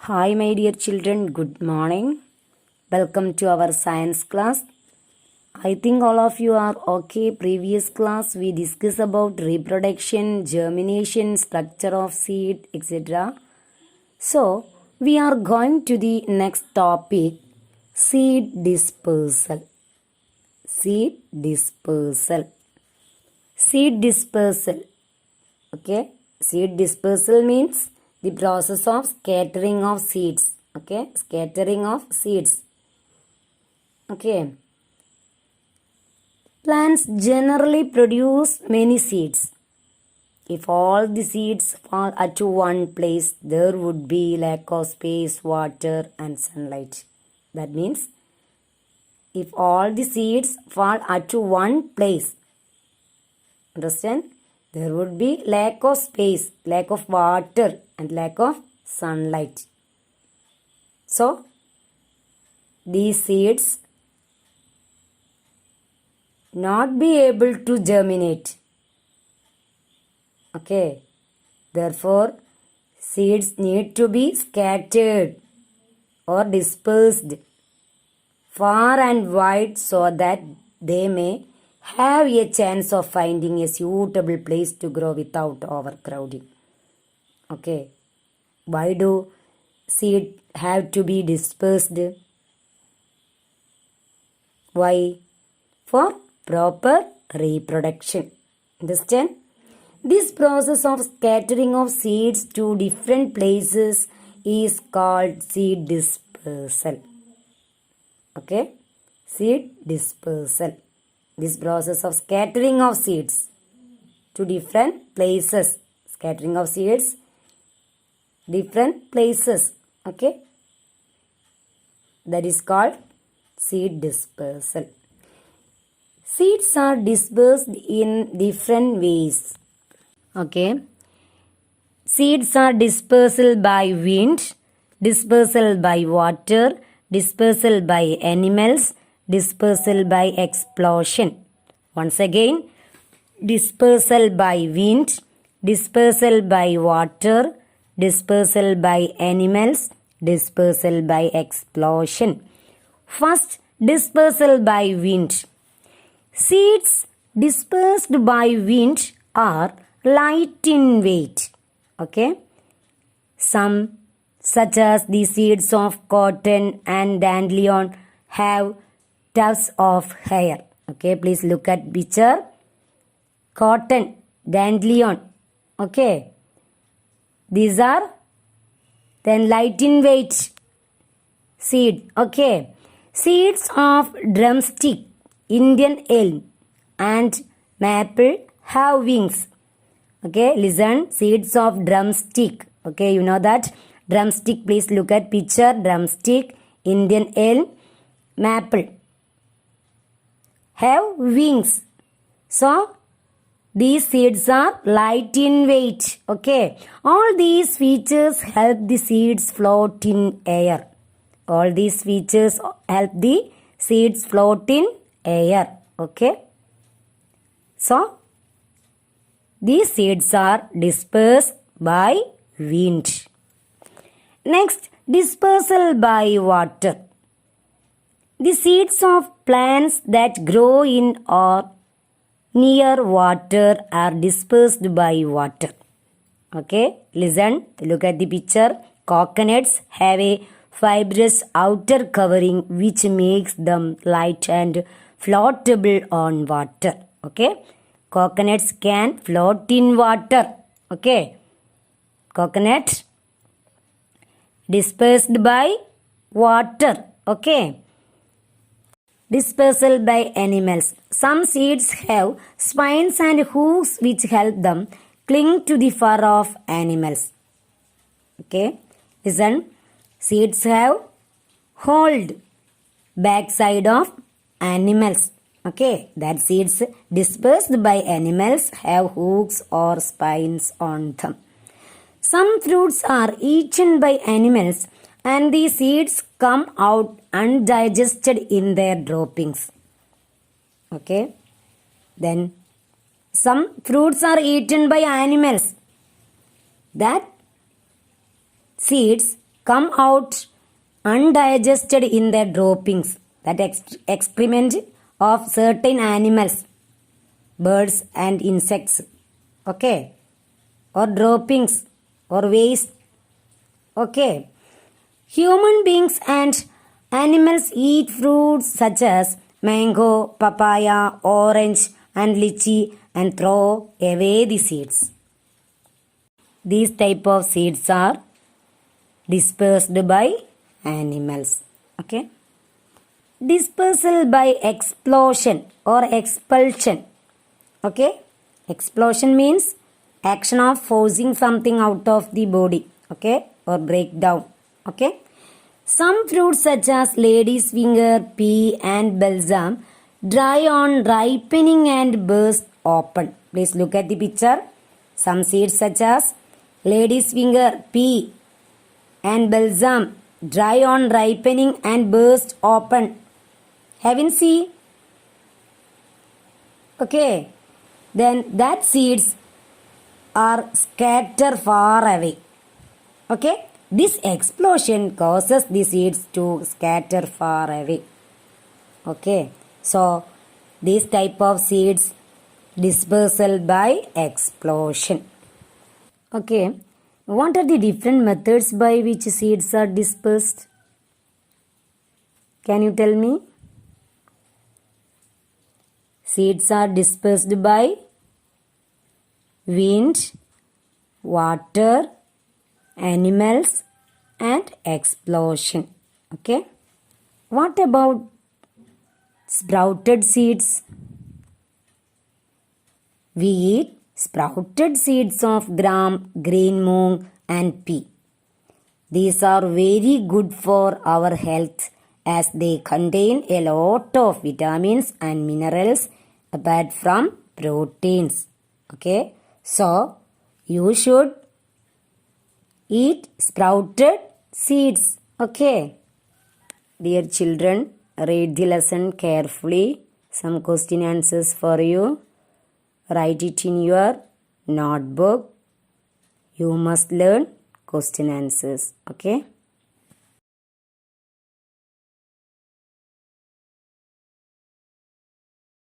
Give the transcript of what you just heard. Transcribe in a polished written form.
Hi, my dear children, good morning. Welcome to our science class. I think all of you are okay. Previous class we discussed about reproduction, germination, structure of seed, etc. So, we are going to the next topic, seed dispersal. Seed dispersal. Seed dispersal. Okay, seed dispersal means the process of scattering of seeds. Okay, scattering of seeds. Okay, plants generally produce many seeds. If all the seeds fall at one place, there would be lack of space, water, and sunlight. That means if all the seeds fall at one place, understand? There would be lack of space, lack of water, and lack of sunlight. So, these seeds not be able to germinate. Okay. Therefore, seeds need to be scattered or dispersed far and wide so that they may have a chance of finding a suitable place to grow without overcrowding. Okay. Why do seed have to be dispersed? Why? For proper reproduction. Understand? This process of scattering of seeds to different places is called seed dispersal. Okay? Seed dispersal. This process of scattering of seeds to different places. Scattering of seeds, different places. Okay? That is called seed dispersal. Seeds are dispersed in different ways. Okay. Seeds are dispersal by wind, dispersal by water, dispersal by animals, dispersal by explosion. Once again, dispersal by wind, dispersal by water, dispersal by animals, dispersal by explosion. First, dispersal by wind. Seeds dispersed by wind are light in weight. Okay. Some, such as the seeds of cotton and dandelion, have tufts of hair. Okay, please look at picture. Cotton, dandelion. Okay. These are then light in weight seed. Okay. Seeds of drumstick, Indian elm, and maple have wings. Okay, listen. Seeds of drumstick. Okay, you know that. Drumstick, please look at picture. Drumstick, Indian elm, maple have wings. So, these seeds are light in weight. Okay, all these features help the seeds float in air. All these features help the seeds float in air. Okay. So, these seeds are dispersed by wind. Next, dispersal by water. The seeds of plants that grow in or near water are dispersed by water. Okay, listen, look at the picture. Coconuts have a fibrous outer covering which makes them light and floatable on water. Okay, coconuts can float in water. Okay, coconut dispersed by water. Okay, dispersal by animals. Some seeds have spines and hooks which help them cling to the fur of animals. Okay, listen. Seeds have hold backside of animals. Okay, that seeds dispersed by animals have hooks or spines on them. Some fruits are eaten by animals and the seeds come out undigested in their droppings. Okay, then some fruits are eaten by animals. That seeds come out undigested in the droppings, that excrement of certain animals, birds and insects, okay, or droppings or waste, okay. Human beings and animals eat fruits such as mango, papaya, orange and lychee and throw away the seeds. These type of seeds are dispersed by animals, okay. Dispersal by explosion or expulsion, okay. Explosion means action of forcing something out of the body, okay, or breakdown, okay. Some fruits such as lady's finger, pea and balsam dry on ripening and burst open. Please look at the picture. Some seeds such as lady's finger, pea and balsam dry on ripening and burst open. Haven't seen? Okay. Then that seeds are scattered far away. Okay. This explosion causes the seeds to scatter far away. Okay. So, this type of seeds dispersal by explosion. Okay. What are the different methods by which seeds are dispersed? Can you tell me? Seeds are dispersed by wind, water, animals and explosion. Okay. What about sprouted seeds? We eat sprouted seeds of gram, green mung and pea. These are very good for our health as they contain a lot of vitamins and minerals apart from proteins. Okay. So, you should eat sprouted seeds. Okay. Dear children, read the lesson carefully. Some question answers for you. Write it in your notebook. You must learn question answers. Okay.